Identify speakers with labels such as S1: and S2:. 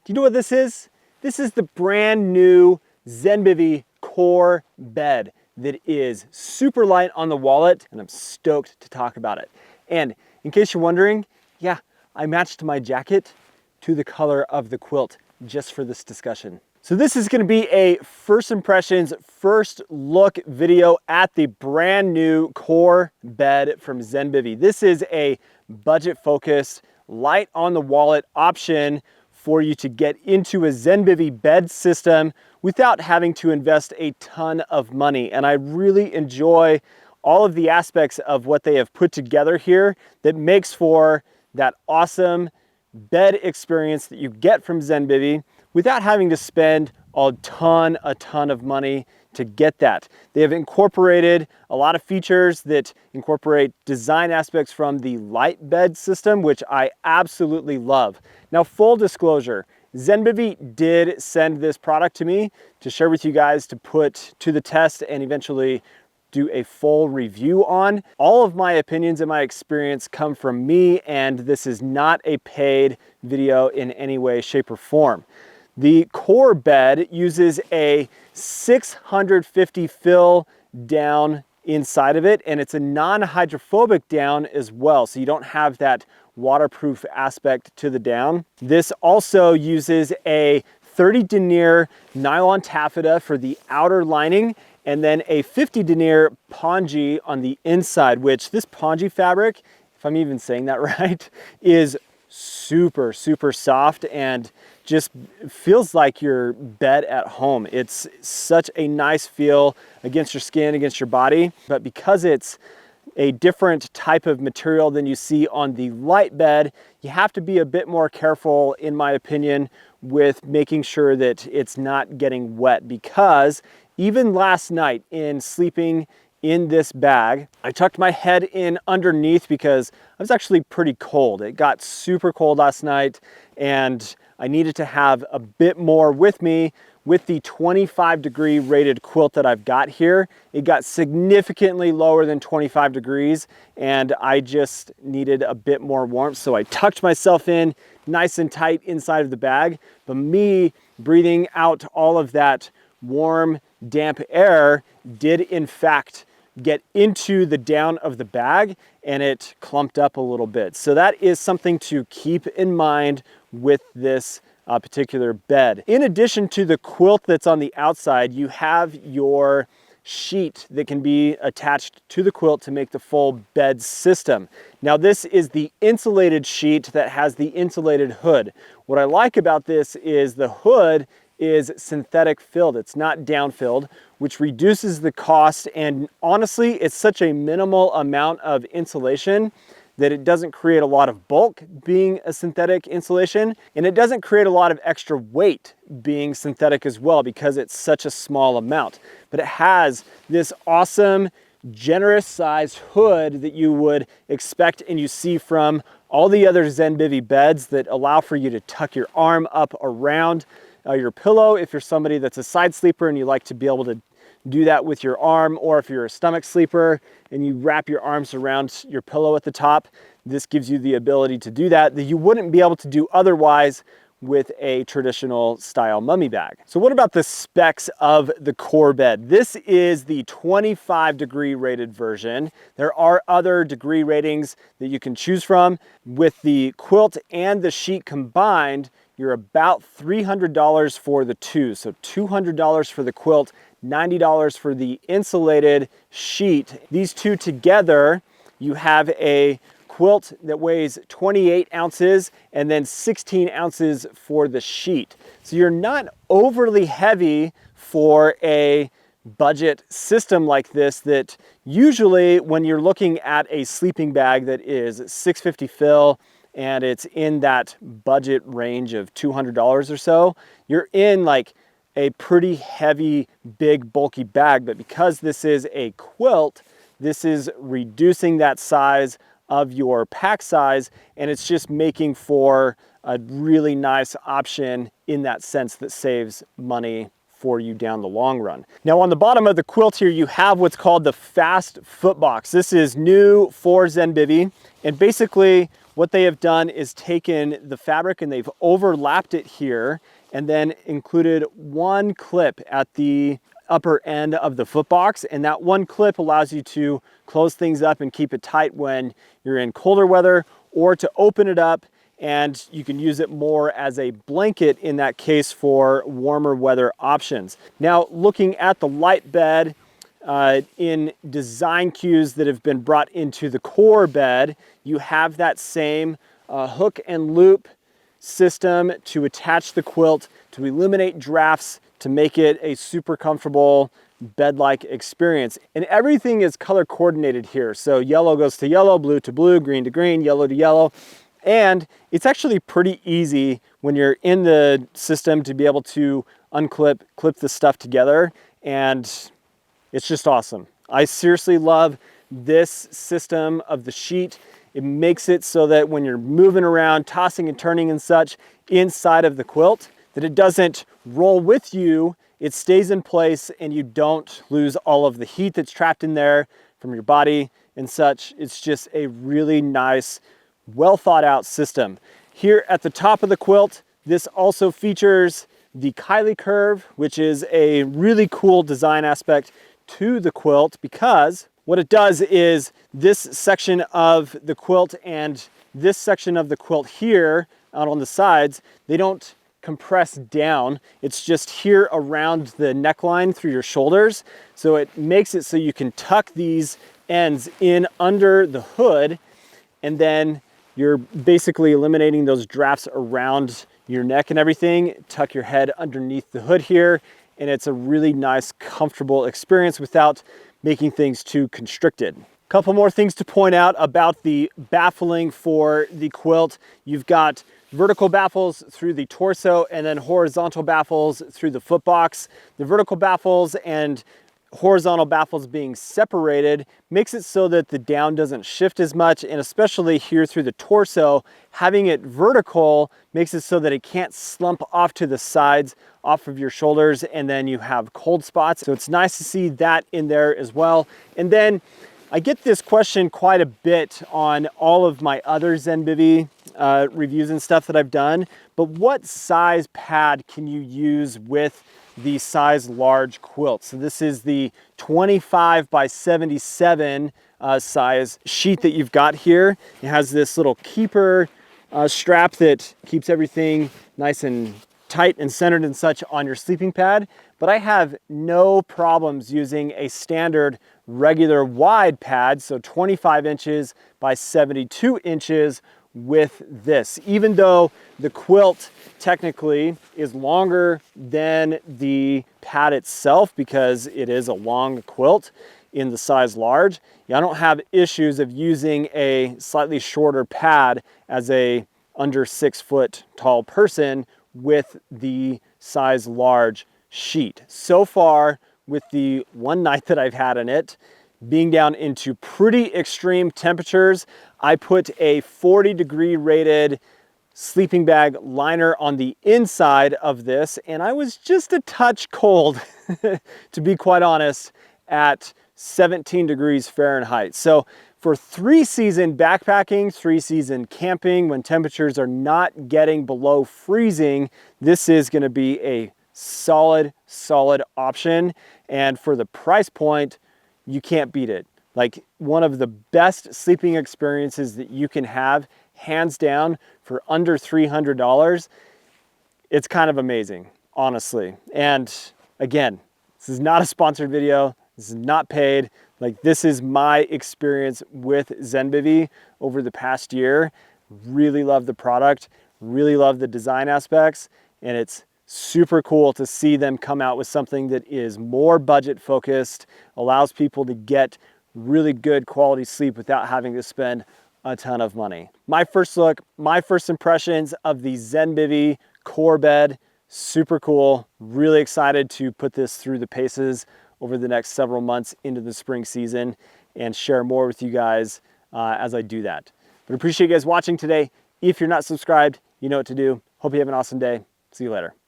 S1: Do you know what this is? This is the brand new Zenbivy core bed that is super light on the wallet, and I'm stoked to talk about it. And in case you're wondering, yeah, I matched my jacket to the color of the quilt just for this discussion. So this is going to be a first impressions, first look video at the brand new core bed from Zenbivy. This is a budget focused, light on the wallet option for you to get into a Zenbivy bed system without having to invest a ton of money. And I really enjoy all of the aspects of what they have put together here that makes for that awesome bed experience that you get from Zenbivy without having to spend a ton of money to get that. They have incorporated a lot of features that incorporate design aspects from the light bed system, which I absolutely love. Now, full disclosure, Zenbivy did send this product to me to share with you guys to put to the test and eventually do a full review on. All of my opinions and my experience come from me, and this is not a paid video in any way, shape, or form. The core bed uses a 650 fill down inside of it, and it's a non-hydrophobic down as well, so you don't have that waterproof aspect to the down. This also uses a 30 denier nylon taffeta for the outer lining, and then a 50 denier pongee on the inside, which this pongee fabric, if I'm even saying that right, is super soft and just feels like your bed at home. It's such a nice feel against your skin, against your body, but because it's a different type of material than you see on the light bed, you have to be a bit more careful, in my opinion, with making sure that it's not getting wet, because even last night in sleeping in this bag, I tucked my head in underneath because I was actually pretty cold. It got super cold last night and I needed to have a bit more with me. With the 25-degree rated quilt that I've got here, it got significantly lower than 25 degrees and I just needed a bit more warmth. So I tucked myself in nice and tight inside of the bag, but me breathing out all of that warm, damp air did in fact get into the down of the bag and it clumped up a little bit. So that is something to keep in mind with this particular bed. In addition to the quilt that's on the outside, you have your sheet that can be attached to the quilt to make the full bed system. Now this is the insulated sheet that has the insulated hood. What I like about this is the hood is synthetic filled. It's not down filled, which reduces the cost, and honestly, it's such a minimal amount of insulation that it doesn't create a lot of bulk being a synthetic insulation, and it doesn't create a lot of extra weight being synthetic as well because it's such a small amount. But it has this awesome, generous sized hood that you would expect and you see from all the other Zenbivy beds that allow for you to tuck your arm up around your pillow if you're somebody that's a side sleeper and you like to be able to do that with your arm, or if you're a stomach sleeper and you wrap your arms around your pillow at the top, this gives you the ability to do that you wouldn't be able to do otherwise with a traditional style mummy bag. So what about the specs of the core bed? This is the 25-degree rated version. There are other degree ratings that you can choose from. With the quilt and the sheet combined, you're about $300 for the two. So $200 for the quilt, $90 for the insulated sheet. These two together, you have a quilt that weighs 28 ounces and then 16 ounces for the sheet. So you're not overly heavy for a budget system like this that usually when you're looking at a sleeping bag that is 650 fill and it's in that budget range of $200 or so, you're in like a pretty heavy, big, bulky bag. But because this is a quilt, this is reducing that size of your pack size, and it's just making for a really nice option in that sense that saves money for you down the long run. Now on the bottom of the quilt here, you have what's called the fast foot box. This is new for Zenbivy, and basically what they have done is taken the fabric and they've overlapped it here and then included one clip at the upper end of the foot box, and that one clip allows you to close things up and keep it tight when you're in colder weather, or to open it up and you can use it more as a blanket in that case for warmer weather options. Now, looking at the light bed, in design cues that have been brought into the core bed, you have that same hook and loop system to attach the quilt to eliminate drafts, to make it a super comfortable bed-like experience. And everything is color coordinated here. So yellow goes to yellow, blue to blue, green to green, yellow to yellow. And it's actually pretty easy when you're in the system to be able to clip the stuff together, and it's just awesome. I seriously love this system of the sheet. It makes it so that when you're moving around, tossing and turning and such inside of the quilt, that it doesn't roll with you, it stays in place and you don't lose all of the heat that's trapped in there from your body and such. It's just a really nice, well thought out system. Here at the top of the quilt, this also features the Kylie Curve, which is a really cool design aspect to the quilt, because what it does is this section of the quilt and this section of the quilt here out on the sides, they don't compress down. It's just here around the neckline through your shoulders. So it makes it so you can tuck these ends in under the hood, and then you're basically eliminating those drafts around your neck and everything. Tuck your head underneath the hood here, and it's a really nice, comfortable experience without making things too constricted. Couple more things to point out about the baffling for the quilt. You've got vertical baffles through the torso and then horizontal baffles through the foot box. The vertical baffles and horizontal baffles being separated makes it so that the down doesn't shift as much, and especially here through the torso, having it vertical makes it so that it can't slump off to the sides off of your shoulders and then you have cold spots. So it's nice to see that in there as well. And then I get this question quite a bit on all of my other Zenbivy reviews and stuff that I've done, but what size pad can you use with the size large quilt? So this is the 25 by 77 size sheet that you've got here. It has this little keeper strap that keeps everything nice and tight and centered and such on your sleeping pad, but I have no problems using a standard regular wide pad, so 25 inches by 72 inches with this. Even though the quilt technically is longer than the pad itself because it is a long quilt in the size large, I don't have issues of using a slightly shorter pad as a under 6 foot tall person with the size large sheet. So far, with the one night that I've had in it, being down into pretty extreme temperatures, I put a 40-degree rated sleeping bag liner on the inside of this, and I was just a touch cold, to be quite honest, at 17 degrees Fahrenheit. So for 3-season backpacking, 3-season camping, when temperatures are not getting below freezing, this is going to be a solid option. And for the price point, you can't beat it. Like, one of the best sleeping experiences that you can have, hands down, for under $300. It's kind of amazing, honestly. And again, this is not a sponsored video. This is not paid. Like, this is my experience with Zenbivy over the past year. Really love the product, really love the design aspects, and it's super cool to see them come out with something that is more budget focused, allows people to get really good quality sleep without having to spend a ton of money. My first look, my first impressions of the Zenbivy core bed, super cool. Really excited to put this through the paces over the next several months into the spring season and share more with you guys as I do that. But appreciate you guys watching today. If you're not subscribed, you know what to do. Hope you have an awesome day. See you later.